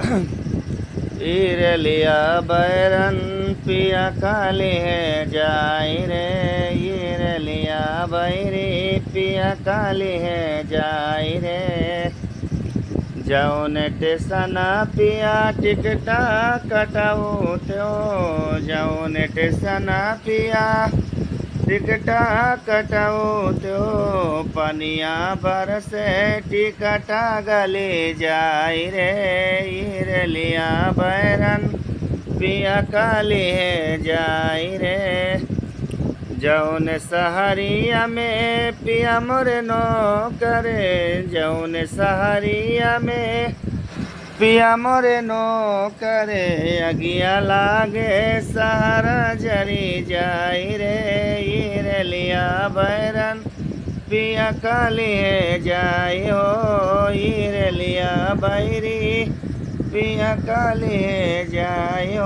ईरलिया बैरन पिया काली है जाई रे। ईरलिया बैरी पिया काली है जाई रे। जाओ ने टेसना पिया टिकटा कटाओ त्यो। जाओ ने टेसना पिया टिकटा कटाओ त्यो। पनिया बरसे टिकटा गले जाई रे। ईरलिया बैरन पिया काली है जाई रे। जौन सहरिया में पिया मोरे नो करे। जौन सहरिया में पिया मोरे नो करे। अगिया लागे सहारा जरी जाई रे। ईरलिया बैरन पिया काली है जाई हो। ईरलिया बैरी पिया काली है जाई